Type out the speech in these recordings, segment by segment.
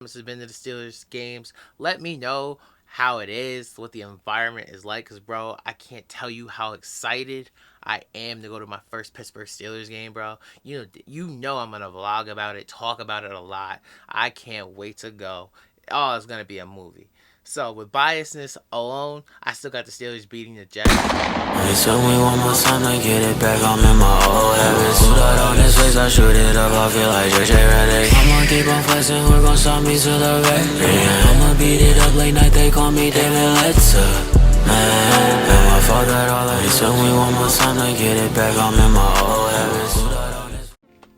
has been to the Steelers games. Let me know how it is, what the environment is like, because, bro, I can't tell you how excited I am to go to my first Pittsburgh Steelers game, bro. You know I'm gonna vlog about it, talk about it a lot. I can't wait to go. Oh, it's gonna be a movie. So with biasness alone, I still got the Steelers beating the Jets. They told me one more time to get it back, I'm in my old habits. Put out on his face, I shoot it up, I feel like JJ Redick. I'ma keep on flexing, who gon' stop me to the red? Yeah, I'ma beat it up late night, they call me David Letter. Man, and my fault that all of they told me one more time to get it back, I'm in my old habits.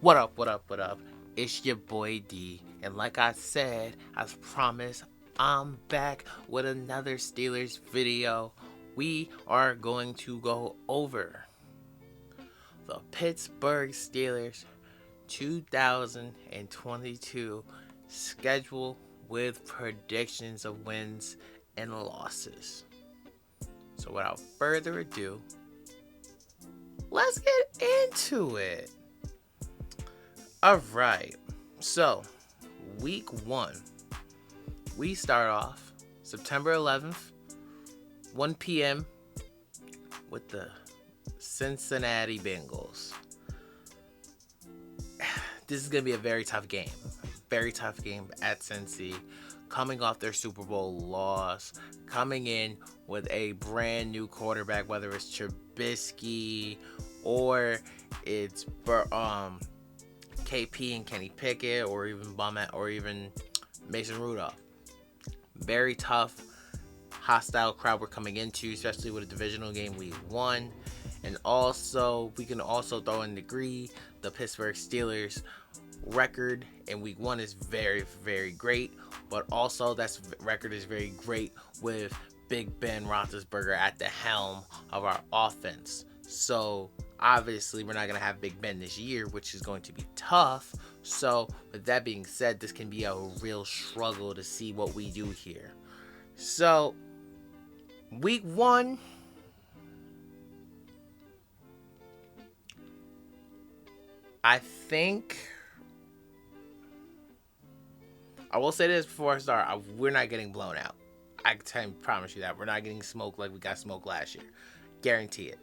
What up, what up, what up? It's your boy D. And like I said, as promised, I'm back with another Steelers video. We are going to go over the Pittsburgh Steelers 2022 schedule with predictions of wins and losses. So without further ado, let's get into it. Alright, so week 1, we start off September 11th, 1 p.m. with the Cincinnati Bengals. This is going to be a very tough game. Very tough game at Cincy. Coming off their Super Bowl loss. Coming in with a brand new quarterback, whether it's Trubisky or it's KP and Kenny Pickett or even Mason Rudolph. Very tough, hostile crowd we're coming into, especially with a divisional game week 1. And also, we can also throw in degree the Pittsburgh Steelers record in week 1 is very, very great. But also, that record is very great with Big Ben Roethlisberger at the helm of our offense. So, obviously, we're not going to have Big Ben this year, which is going to be tough. So, with that being said, this can be a real struggle to see what we do here. So, week 1, I think I will say this before I start. We're not getting blown out. I can promise you that. We're not getting smoked like we got smoked last year. Guarantee it.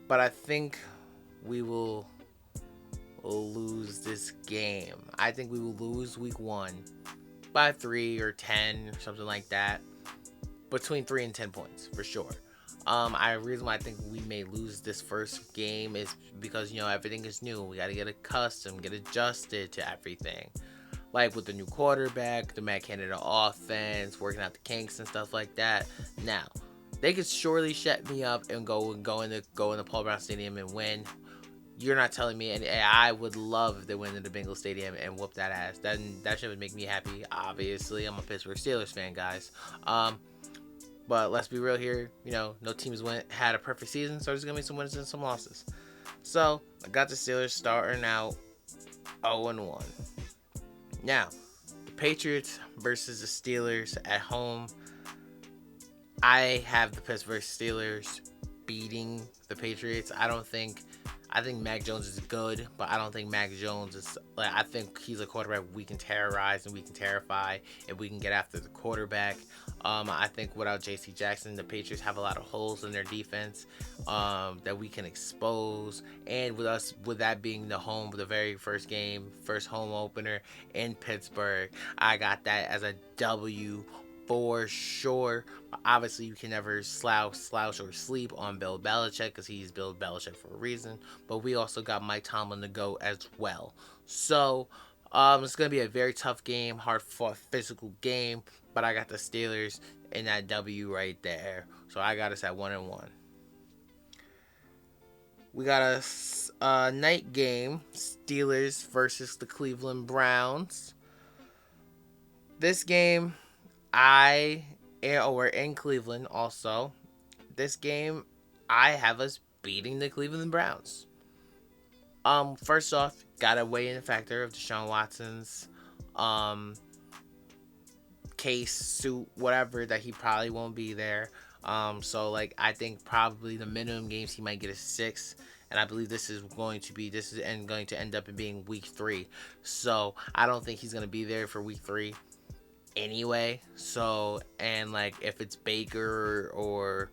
But I think we will lose this game. I think we will lose week 1 by 3 or 10 or something like that. Between 3 and 10 points, for sure. The reason why I think we may lose this first game is because, everything is new. We got to get accustomed, get adjusted to everything. Like with the new quarterback, the Matt Canada offense, working out the kinks and stuff like that. Now, they could surely shut me up and go into Paul Brown Stadium and win. You're not telling me, and I would love if they went into the Bengals Stadium and whoop that ass. That shit would make me happy. Obviously, I'm a Pittsburgh Steelers fan, guys. But let's be real here. No teams had a perfect season, so there's gonna be some wins and some losses. So I got the Steelers starting out 0-1. Now, the Patriots versus the Steelers at home. I have the Pittsburgh Steelers beating the Patriots. I think Mac Jones is good, but I don't think Mac Jones is I think he's a quarterback we can terrorize and we can terrify if we can get after the quarterback. I think without J.C. Jackson, the Patriots have a lot of holes in their defense that we can expose. And with that being the very first home opener in Pittsburgh, I got that as a W for sure. Obviously, you can never slouch or sleep on Bill Belichick because he's Bill Belichick for a reason. But we also got Mike Tomlin to go as well. So, it's going to be a very tough game, hard-fought, physical game. But I got the Steelers in that W right there. So, I got us at 1-1. We got a night game, Steelers versus the Cleveland Browns. This game, we're in Cleveland also. This game, I have us beating the Cleveland Browns. First off, gotta weigh in the factor of Deshaun Watson's case, suit, whatever, that he probably won't be there. So I think probably the minimum games he might get is 6, and I believe this is going to end up in being week 3. So I don't think he's going to be there for week 3 anyway. So, and like if it's Baker or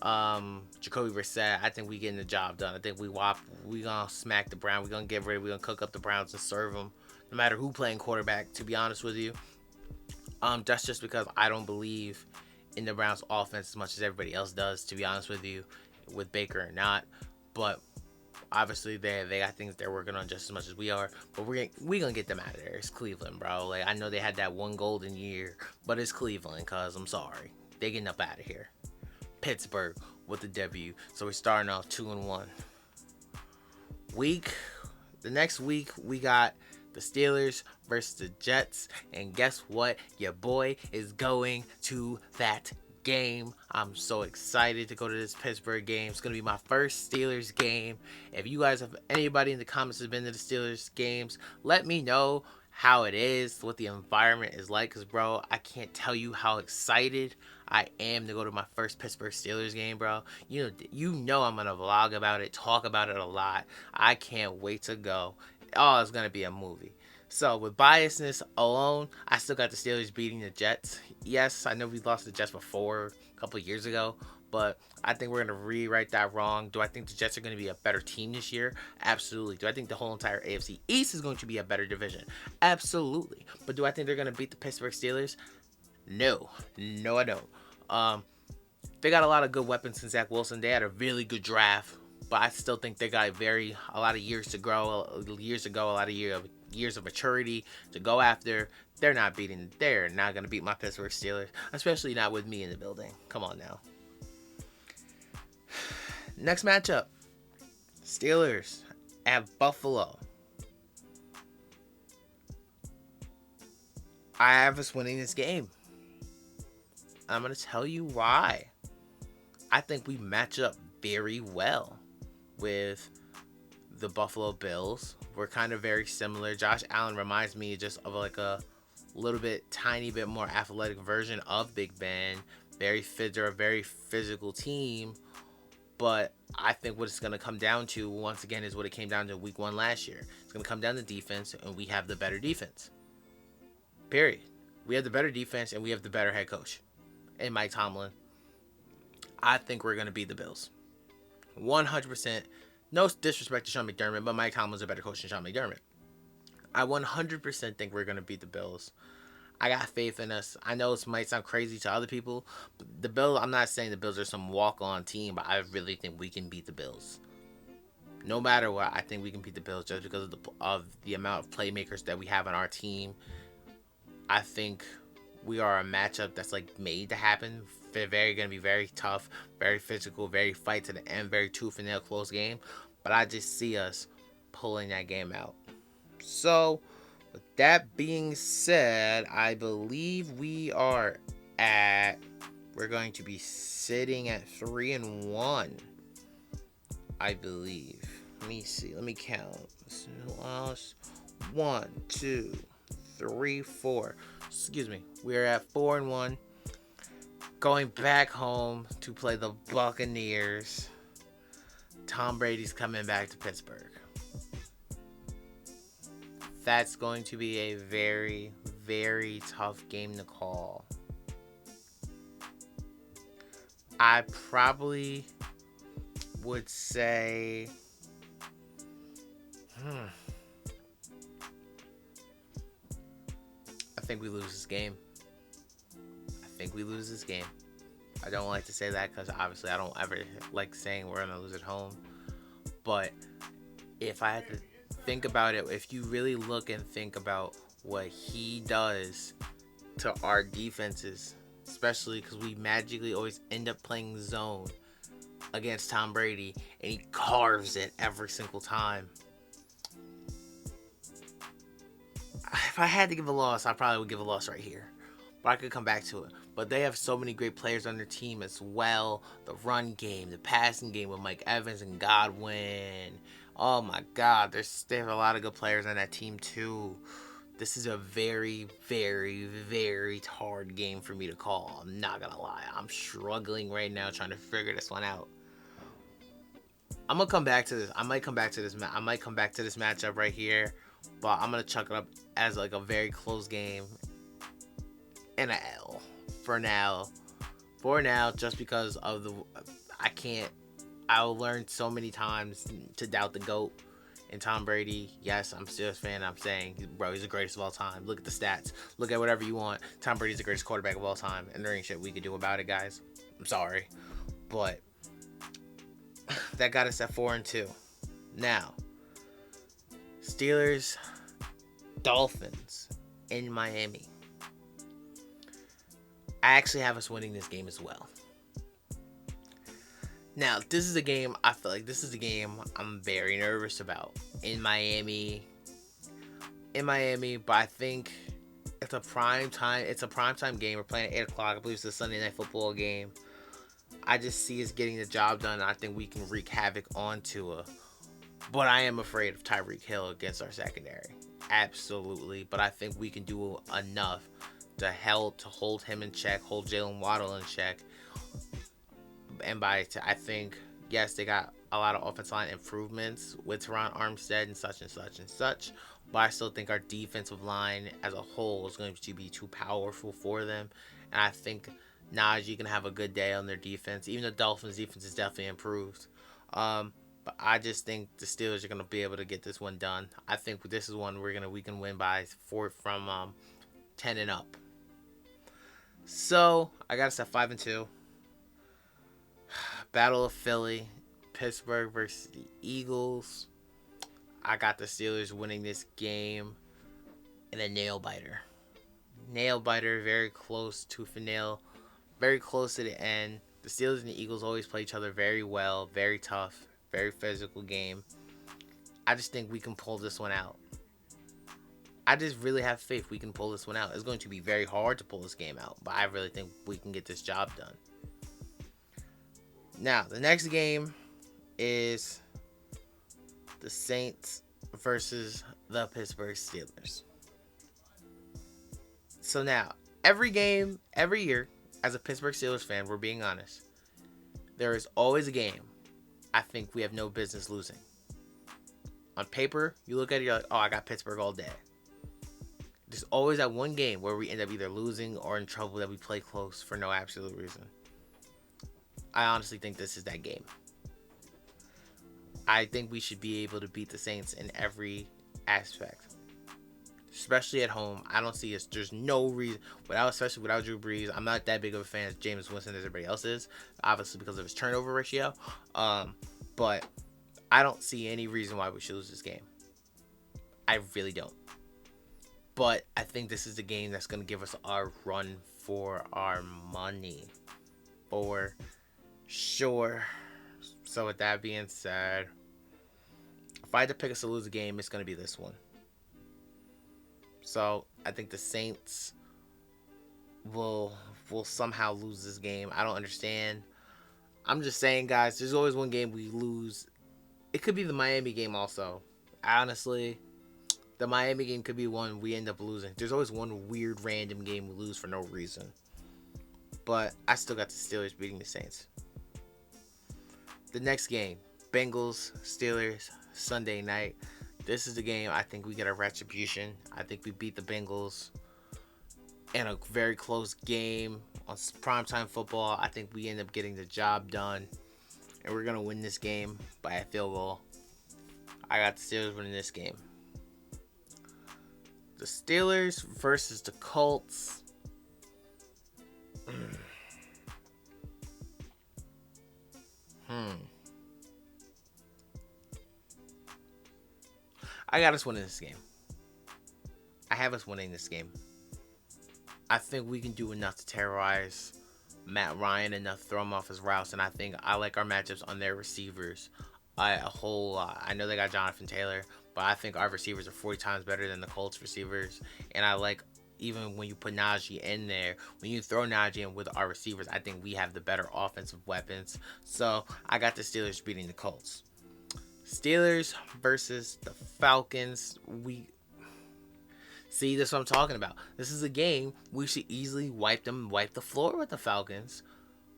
Jacoby Brissett, I think we getting the job done. I think we gonna smack the Browns. We gonna get ready. We gonna cook up the Browns and serve them, no matter who playing quarterback. To be honest with you, that's just because I don't believe in the Browns offense as much as everybody else does. To be honest with you, with Baker or not, but obviously they got things they're working on just as much as we are. But we gonna get them out of there. It's Cleveland, bro. Like I know they had that one golden year, but it's Cleveland. Cause I'm sorry, they getting up out of here. Pittsburgh with the W. So we're starting off 2-1. The next week we got the Steelers versus the Jets, and guess what? Your boy is going to that game. I'm so excited to go to this Pittsburgh game. It's gonna be my first Steelers game. If you guys have anybody in the comments has been to the Steelers games, let me know how it is, what the environment is like, because bro, I can't tell you how excited I am to go to my first Pittsburgh Steelers game, bro. You know I'm gonna vlog about it, talk about it a lot. I can't wait to go. Oh, it's gonna be a movie. So with biasness alone, I still got the Steelers beating the Jets. Yes, I know we lost the Jets before a couple of years ago, but I think we're going to rewrite that wrong. Do I think the Jets are going to be a better team this year? Absolutely. Do I think the whole entire AFC East is going to be a better division? Absolutely. But do I think they're going to beat the Pittsburgh Steelers? No. No, I don't. They got a lot of good weapons in Zach Wilson. They had a really good draft, but I still think they got a lot of years to grow, a lot of years of maturity to go after. They're not going to beat my Pittsburgh Steelers, especially not with me in the building. Come on now. Next matchup, Steelers at Buffalo. I have us winning this game. I'm going to tell you why. I think we match up very well with the Buffalo Bills. We're kind of very similar. Josh Allen reminds me just of like a tiny bit more athletic version of Big Ben. They're a very physical team. But I think what it's going to come down to, once again, is what it came down to week 1 last year. It's going to come down to defense, and we have the better defense. Period. We have the better defense, and we have the better head coach. And Mike Tomlin. I think we're going to beat the Bills. 100%. No disrespect to Sean McDermott, but Mike Tomlin's a better coach than Sean McDermott. I 100% think we're going to beat the Bills. I got faith in us. I know it might sound crazy to other people, but the Bills, I'm not saying the Bills are some walk-on team, but I really think we can beat the Bills. No matter what, I think we can beat the Bills just because of the amount of playmakers that we have on our team. I think we are a matchup that's like made to happen. They're going to be very tough, very physical, very fight to the end, very tooth and nail close game. But I just see us pulling that game out. So, with that being said, I believe we're going to be sitting at 3-1. I believe. Let me see. Let me count. 1, 2, 3, 4. Excuse me. We're at 4-1. Going back home to play the Buccaneers. Tom Brady's coming back to Pittsburgh. That's going to be a very, very tough game to call. I probably would say... I think we lose this game. I don't like to say that because obviously I don't ever like saying we're going to lose at home. But if I had to think about it, if you really look and think about what he does to our defenses, especially because we magically always end up playing zone against Tom Brady, and he carves it every single time. If I had to give a loss, I probably would give a loss right here. But I could come back to it. But they have so many great players on their team as well. The run game, the passing game with Mike Evans and Godwin. Oh my God, they have a lot of good players on that team too. This is a very, very, very hard game for me to call. I'm not gonna lie. I'm struggling right now trying to figure this one out. I'm gonna come back to this. I might come back to this. I might come back to this matchup right here, but I'm gonna chuck it up as like a very close game and a L for now. For now, just because of the, I can't. I'll learn so many times to doubt the GOAT and Tom Brady. Yes, I'm still a fan. I'm saying, bro, he's the greatest of all time. Look at the stats. Look at whatever you want. Tom Brady's the greatest quarterback of all time, and there ain't shit we could do about it, guys. I'm sorry, but that got us at 4-2. Now, Steelers, Dolphins in Miami. I actually have us winning this game as well. Now, this is a game, I feel like this is a game I'm very nervous about in Miami. But I think it's a prime time game. We're playing at 8 o'clock. I believe it's a Sunday Night Football game. I just see us getting the job done. I think we can wreak havoc on Tua. But I am afraid of Tyreek Hill against our secondary. Absolutely. But I think we can do enough to hold him in check, hold Jalen Waddle in check. And I think, yes, they got a lot of offensive line improvements with Teron Armstead and such and such and such. But I still think our defensive line as a whole is going to be too powerful for them. And I think Najee can have a good day on their defense. Even the Dolphins' defense is definitely improved. But I just think the Steelers are going to be able to get this one done. I think this is one we can win by 4 from 10 and up. So I got us at 5-2. Battle of Philly, Pittsburgh versus the Eagles. I got the Steelers winning this game in a nail biter. Very close to finale, very close to the end. The Steelers and the Eagles always play each other very well, very tough, very physical game. I just think we can pull this one out. I just really have faith we can pull this one out. It's going to be very hard to pull this game out, but I really think we can get this job done. Now, the next game is the Saints versus the Pittsburgh Steelers. So now, every year, as a Pittsburgh Steelers fan, we're being honest, there is always a game I think we have no business losing. On paper, you look at it, you're like, oh, I got Pittsburgh all day. There's always that one game where we end up either losing or in trouble that we play close for no absolute reason. I honestly think this is that game. I think we should be able to beat the Saints in every aspect, especially at home. I don't see us. There's no reason, especially without Drew Brees. I'm not that big of a fan of Jameis Winston as everybody else is, obviously because of his turnover ratio. But I don't see any reason why we should lose this game. I really don't. But I think this is the game that's going to give us our run for our money. For sure. So with that being said, if I had to pick us to lose a game, it's going to be this one. So I think the Saints will somehow lose this game. I don't understand. I'm just saying, guys, there's always one game we lose. It could be the Miami game also. Honestly, the Miami game could be one we end up losing. There's always one weird random game we lose for no reason. But I still got the Steelers beating the Saints. The next game, Bengals, Steelers, Sunday night. This is the game I think we get our retribution. I think we beat the Bengals in a very close game on primetime football. I think we end up getting the job done. And we're going to win this game by a field goal. I got the Steelers winning this game. The Steelers versus the Colts. I got us winning this game. I have us winning this game. I think we can do enough to terrorize Matt Ryan, enough to throw him off his routes, and I think I like our matchups on their receivers a whole lot. I know they got Jonathan Taylor, but I think our receivers are 40 times better than the Colts receivers, and I like even when you put Najee in there, when you throw Najee in with our receivers, I think we have the better offensive weapons. So I got the Steelers beating the Colts. Steelers versus the Falcons. See, this is what I'm talking about. This is a game we should easily wipe the floor with the Falcons.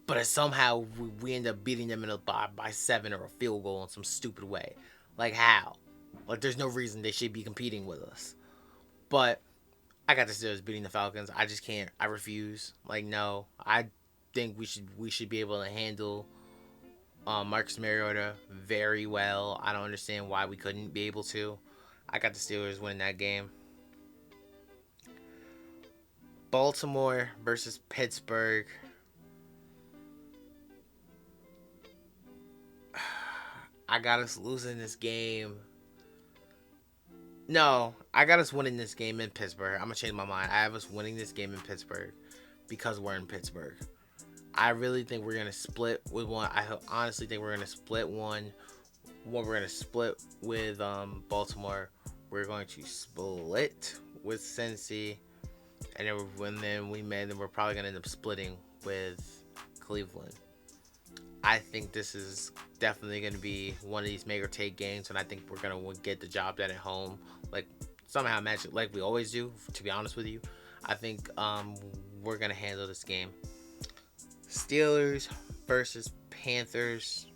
but somehow we end up beating them by 7 or a field goal in some stupid way. Like, how? Like, there's no reason they should be competing with us. But I got the Steelers beating the Falcons. I just can't. I refuse. Like, no. I think we should be able to handle Marcus Mariota very well. I don't understand why we couldn't be able to. I got the Steelers winning that game. Baltimore versus Pittsburgh. I got us losing this game. No, I got us winning this game in Pittsburgh. I'm going to change my mind. I have us winning this game in Pittsburgh because we're in Pittsburgh. I really think we're going to split with one. I honestly think we're going to split one. We're going to split with Baltimore. We're going to split with Cincy. And then we're probably going to end up splitting with Cleveland. I think this is definitely going to be one of these make or take games, and I think we're going to get the job done at home. Like, somehow magic, like we always do, to be honest with you. I think we're going to handle this game. Steelers versus Panthers.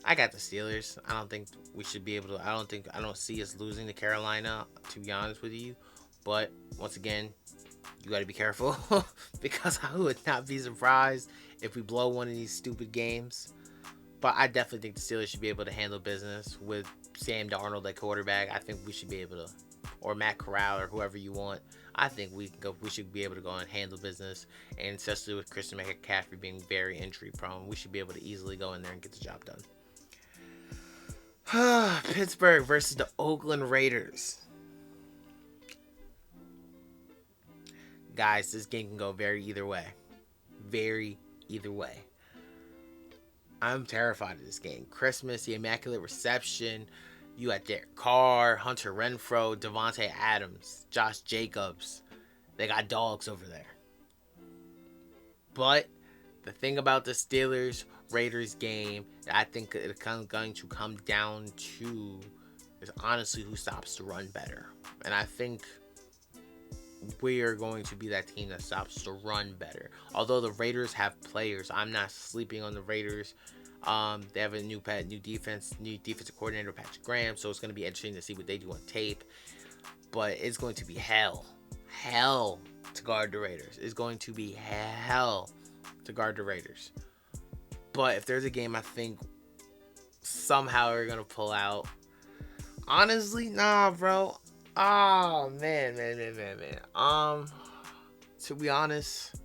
I got the Steelers. I don't think we should be able to. I don't see us losing to Carolina, to be honest with you. But once again, you got to be careful because I would not be surprised if we blow one of these stupid games. But I definitely think the Steelers should be able to handle business with Sam Darnold at quarterback. I think we should be able to, or Matt Corral or whoever you want. I think we should be able to go and handle business, and especially with Christian McCaffrey being very injury prone, we should be able to easily go in there and get the job done. Pittsburgh versus the Oakland Raiders. Guys, this game can go very either way. I'm terrified of this game. Christmas, the Immaculate Reception. You got Derek Carr, Hunter Renfrow, Devontae Adams, Josh Jacobs. They got dogs over there. But the thing about the Steelers-Raiders game that I think it's going to come down to is honestly who stops to run better. And I think we are going to be that team that stops to run better. Although the Raiders have players, I'm not sleeping on the Raiders. They have a new defensive coordinator, Patrick Graham, so it's going to be interesting to see what they do on tape. But it's going to be hell to guard the Raiders. It's going to be hell to guard the Raiders. But if there's a game I think somehow we're going to pull out, honestly, nah, bro. Oh, man. To be honest,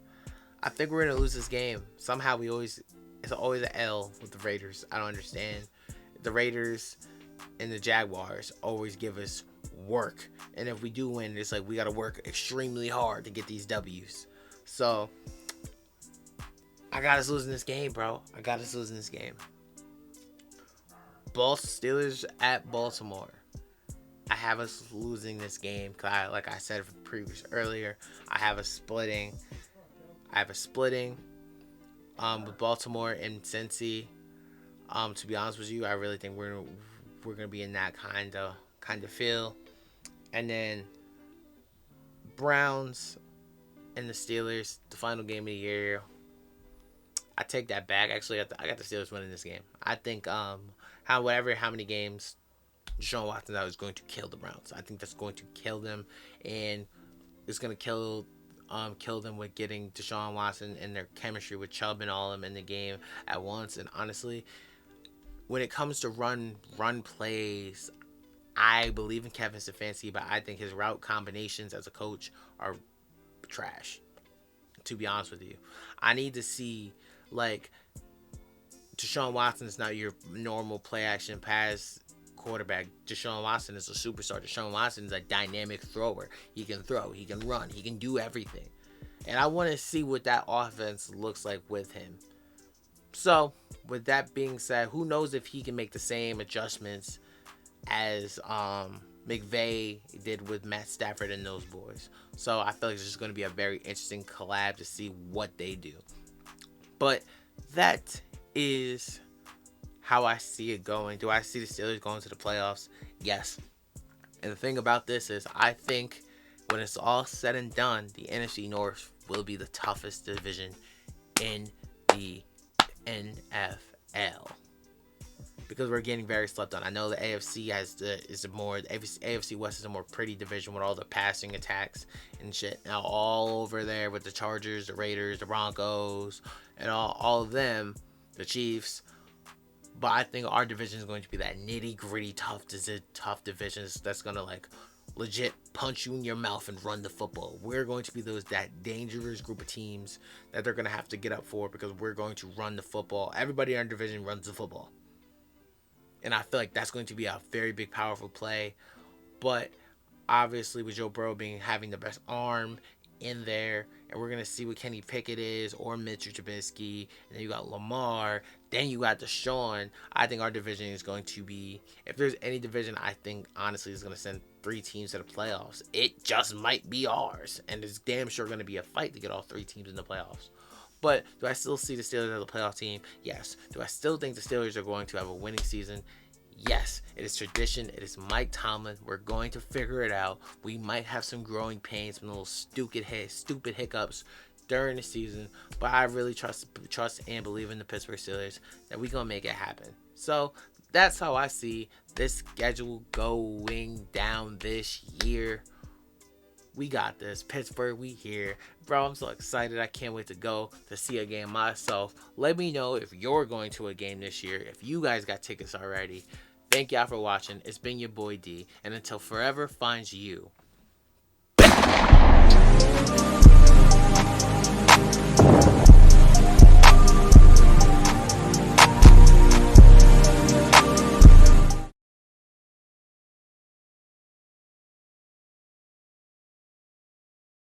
I think we're going to lose this game. Somehow it's always an L with the Raiders. I don't understand. The Raiders and the Jaguars always give us work. And if we do win, it's like we got to work extremely hard to get these W's. So, I got us losing this game, bro. Steelers at Baltimore. I have us losing this game because, like I said earlier, I have a splitting with Baltimore and Cincy. To be honest with you, I really think we're gonna be in that kind of feel. And then Browns and the Steelers, the final game of the year. I take that back. Actually, I got the Steelers winning this game. I think how many games Deshaun Watson is going to kill the Browns. I think that's going to kill them, and it's going to kill them with getting Deshaun Watson and their chemistry with Chubb and all of them in the game at once. And honestly, when it comes to run plays, I believe in Kevin Stefanski, but I think his route combinations as a coach are trash. To be honest with you, I need to see, like, Deshaun Watson is not your normal play action pass quarterback. Deshaun Watson is a superstar. Deshaun Watson is a dynamic thrower. He can throw, he can run, he can do everything. And I want to see what that offense looks like with him. So, with that being said, who knows if he can make the same adjustments as McVay did with Matt Stafford and those boys. So, I feel like it's just going to be a very interesting collab to see what they do. But that is how I see it going. Do I see the Steelers going to the playoffs? Yes. And the thing about this is, I think when it's all said and done, the NFC North will be the toughest division in the NFL. Because we're getting very slept on. I know the AFC AFC West is a more pretty division with all the passing attacks and shit. Now all over there with the Chargers, the Raiders, the Broncos, and all of them, the Chiefs. But I think our division is going to be that nitty gritty tough divisions that's gonna like legit punch you in your mouth and run the football. We're going to be that dangerous group of teams that they're gonna have to get up for because we're going to run the football. Everybody in our division runs the football. And I feel like that's going to be a very big, powerful play. But obviously with Joe Burrow having the best arm in there, and we're going to see what Kenny Pickett is or Mitchell Trubisky, and then you got Lamar, then you got Deshaun. I think our division is going to be, if there's any division I think honestly is going to send 3 teams to the playoffs, it just might be ours. And it's damn sure going to be a fight to get all 3 teams in the playoffs. But do I still see the Steelers as a playoff team? Yes. Do I still think the Steelers are going to have a winning season? Yes. It is tradition. It is Mike Tomlin. We're going to figure it out. We might have some growing pains, some little stupid hiccups during the season. But I really trust and believe in the Pittsburgh Steelers that we're going to make it happen. So that's how I see this schedule going down this year. We got this. Pittsburgh, we here. Bro, I'm so excited. I can't wait to go to see a game myself. Let me know if you're going to a game this year, if you guys got tickets already. Thank y'all for watching. It's been your boy D. And until forever finds you.